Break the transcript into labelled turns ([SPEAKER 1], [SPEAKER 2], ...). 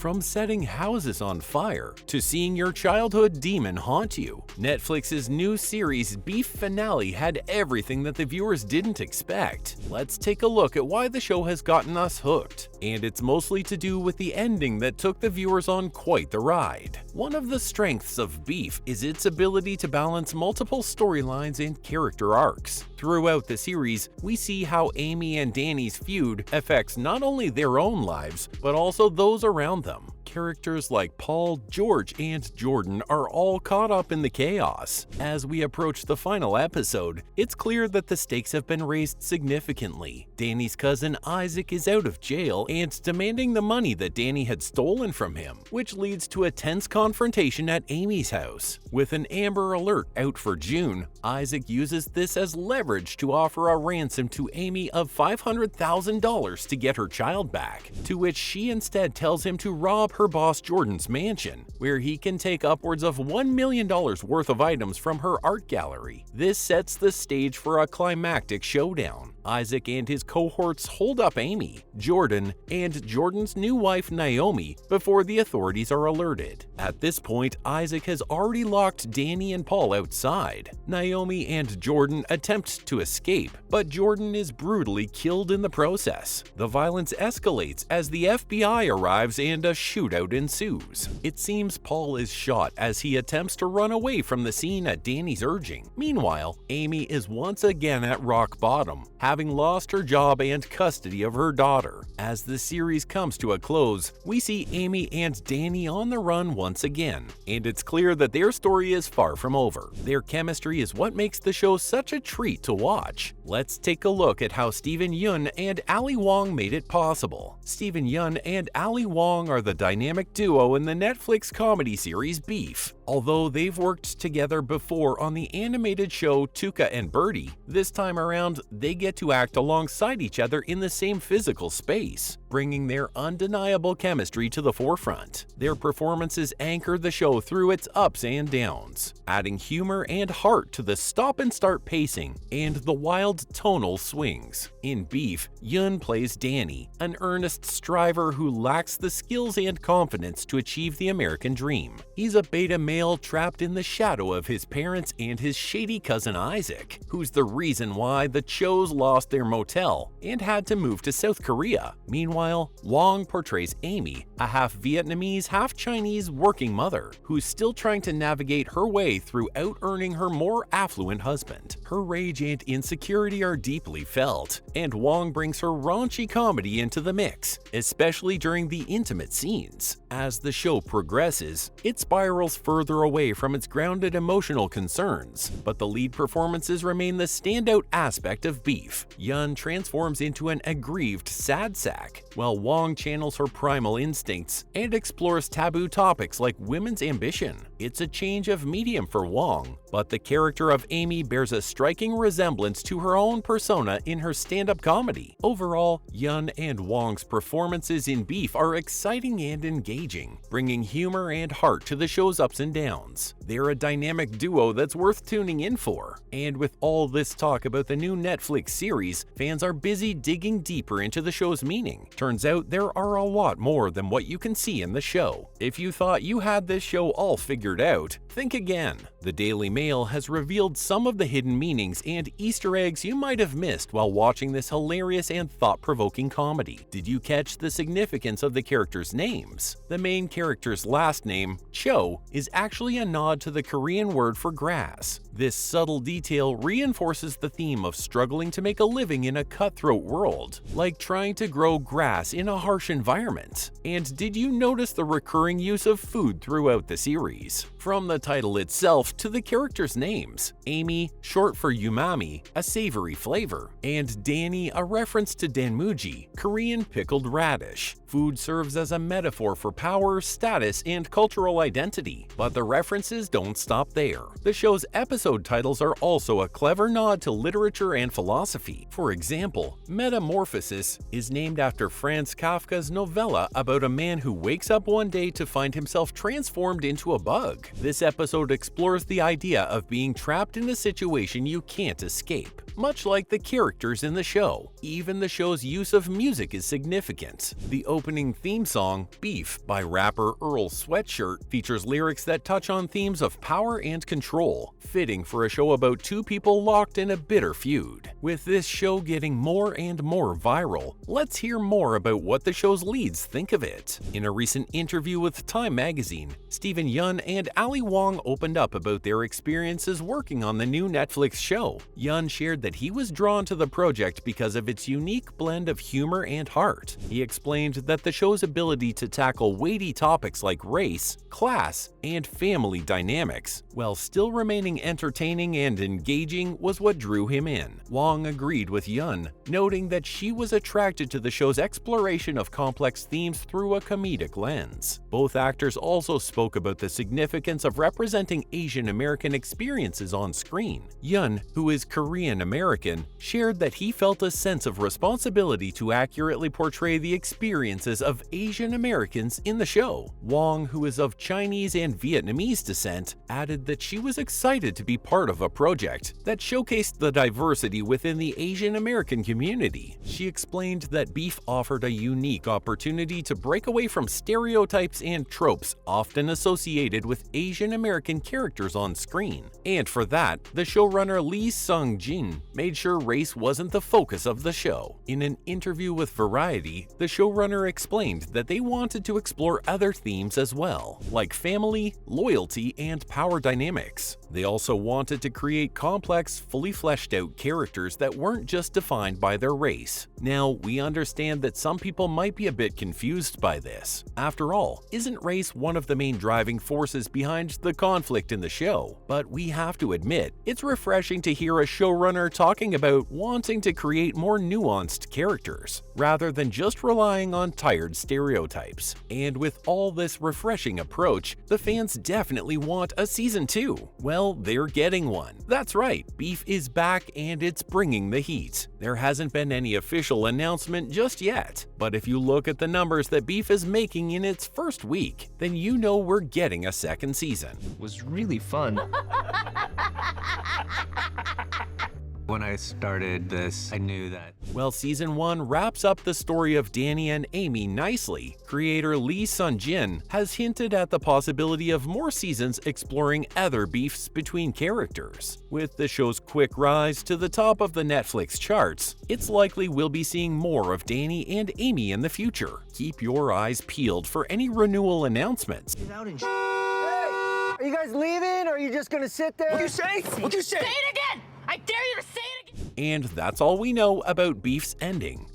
[SPEAKER 1] From setting houses on fire to seeing your childhood demon haunt you, Netflix's new series Beef finale had everything that the viewers didn't expect. Let's take a look at why the show has gotten us hooked, and it's mostly to do with the ending that took the viewers on quite the ride. One of the strengths of Beef is its ability to balance multiple storylines and character arcs. Throughout the series, we see how Amy and Danny's feud affects not only their own lives, but also those around them. Characters like Paul, George, and Jordan are all caught up in the chaos. As we approach the final episode, it's clear that the stakes have been raised significantly. Danny's cousin Isaac is out of jail and demanding the money that Danny had stolen from him, which leads to a tense confrontation at Amy's house. With an Amber Alert out for June, Isaac uses this as leverage to offer a ransom to Amy of $500,000 to get her child back, to which she instead tells him to rob her boss Jordan's mansion, where he can take upwards of $1 million worth of items from her art gallery. This sets the stage for a climactic showdown. Isaac and his cohorts hold up Amy, Jordan, and Jordan's new wife Naomi before the authorities are alerted. At this point, Isaac has already locked Danny and Paul outside. Naomi and Jordan attempt to escape, but Jordan is brutally killed in the process. The violence escalates as the FBI arrives and a shootout ensues. It seems Paul is shot as he attempts to run away from the scene at Danny's urging. Meanwhile, Amy is once again at rock bottom, having lost her job and custody of her daughter. As the series comes to a close, we see Amy and Danny on the run once again, and it's clear that their story is far from over. Their chemistry is what makes the show such a treat to watch. Let's take a look at how Steven Yeun and Ali Wong made it possible. Steven Yeun and Ali Wong are the dynamic duo in the Netflix comedy series Beef. Although they've worked together before on the animated show Tuca and Birdie, this time around they get to act alongside each other in the same physical space, bringing their undeniable chemistry to the forefront. Their performances anchor the show through its ups and downs, adding humor and heart to the stop-and-start pacing and the wild tonal swings. In Beef, Yeun plays Danny, an earnest striver who lacks the skills and confidence to achieve the American dream. He's a beta male trapped in the shadow of his parents and his shady cousin Isaac, who's the reason why the Chos lost their motel and had to move to South Korea. Meanwhile, Wong portrays Amy, a half-Vietnamese, half-Chinese working mother who's still trying to navigate her way through out-earning her more affluent husband. Her rage and insecurity are deeply felt, and Wong brings her raunchy comedy into the mix, especially during the intimate scenes. As the show progresses, it spirals further away from its grounded emotional concerns, but the lead performances remain the standout aspect of Beef. Yeun transforms into an aggrieved sad sack, while Wong channels her primal instincts and explores taboo topics like women's ambition. It's a change of medium for Wong, but the character of Amy bears a striking resemblance to her own persona in her stand-up comedy. Overall, Yeun and Wong's performances in Beef are exciting and engaging, bringing humor and heart to the show's ups and downs. They're a dynamic duo that's worth tuning in for. And with all this talk about the new Netflix series, fans are busy digging deeper into the show's meaning. Turns out there are a lot more than what you can see in the show. If you thought you had this show all figured out, think again. The Daily Mail has revealed some of the hidden meanings and Easter eggs you might have missed while watching this hilarious and thought-provoking comedy. Did you catch the significance of the characters' names? The main character's last name, Cho, is actually a nod to the Korean word for grass. This subtle detail reinforces the theme of struggling to make a living in a cutthroat world, like trying to grow grass in a harsh environment. And did you notice the recurring use of food throughout the series? From the title itself to the characters' names, Amy, short for umami, a savory flavor, and Danny, a reference to danmuji, Korean pickled radish. Food serves as a metaphor for power, status, and cultural identity, but the references don't stop there. The show's episode titles are also a clever nod to literature and philosophy. For example, Metamorphosis is named after Franz Kafka's novella about a man who wakes up one day to find himself transformed into a bug. This episode explores the idea of being trapped in a situation you can't escape. much like the characters in the show. Even the show's use of music is significant. The opening theme song, Beef, by rapper Earl Sweatshirt, features lyrics that touch on themes of power and control, fitting for a show about two people locked in a bitter feud. With this show getting more and more viral, let's hear more about what the show's leads think of it. In a recent interview with Time magazine, Steven Yeun and Ali Wong opened up about their experiences working on the new Netflix show. Yeun shared that he was drawn to the project because of its unique blend of humor and heart. He explained that the show's ability to tackle weighty topics like race, class, and family dynamics, while still remaining entertaining and engaging, was what drew him in. Wong agreed with Yeun, noting that she was attracted to the show's exploration of complex themes through a comedic lens. Both actors also spoke about the significance of representing Asian American experiences on screen. Yeun, who is Korean American, shared that he felt a sense of responsibility to accurately portray the experiences of Asian Americans in the show. Wong, who is of Chinese and Vietnamese descent, added that she was excited to be part of a project that showcased the diversity within the Asian American community. She explained that Beef offered a unique opportunity to break away from stereotypes and tropes often associated with Asian American characters on screen. And for that, the showrunner Lee Sung-jin made sure race wasn't the focus of the show. In an interview with Variety, the showrunner explained that they wanted to explore other themes as well, like family, loyalty, and power dynamics. They also wanted to create complex, fully fleshed out characters that weren't just defined by their race. Now, we understand that some people might be a bit confused by this. After all, isn't race one of the main driving forces behind the conflict in the show? But we have to admit, it's refreshing to hear a showrunner talking about wanting to create more nuanced characters, rather than just relying on tired stereotypes. And with all this refreshing approach, the fans definitely want a season 2. Well, they're getting one. That's right, Beef is back and it's bringing the heat. There hasn't been any official announcement just yet, but if you look at the numbers that Beef is making in its first week, then you know we're getting a second season.
[SPEAKER 2] It was really fun. When I started this, I knew that.
[SPEAKER 1] Well, season 1 wraps up the story of Danny and Amy nicely. Creator Lee Sung-jin has hinted at the possibility of more seasons exploring other beefs between characters. With the show's quick rise to the top of the Netflix charts, it's likely we'll be seeing more of Danny and Amy in the future. Keep your eyes peeled for any renewal announcements.
[SPEAKER 3] Get out and Hey! Are you guys leaving, or are you just gonna sit there?
[SPEAKER 4] What'd you say? What'd you say?
[SPEAKER 5] Say it again! I dare you to say it again!
[SPEAKER 1] And that's all we know about Beef's ending.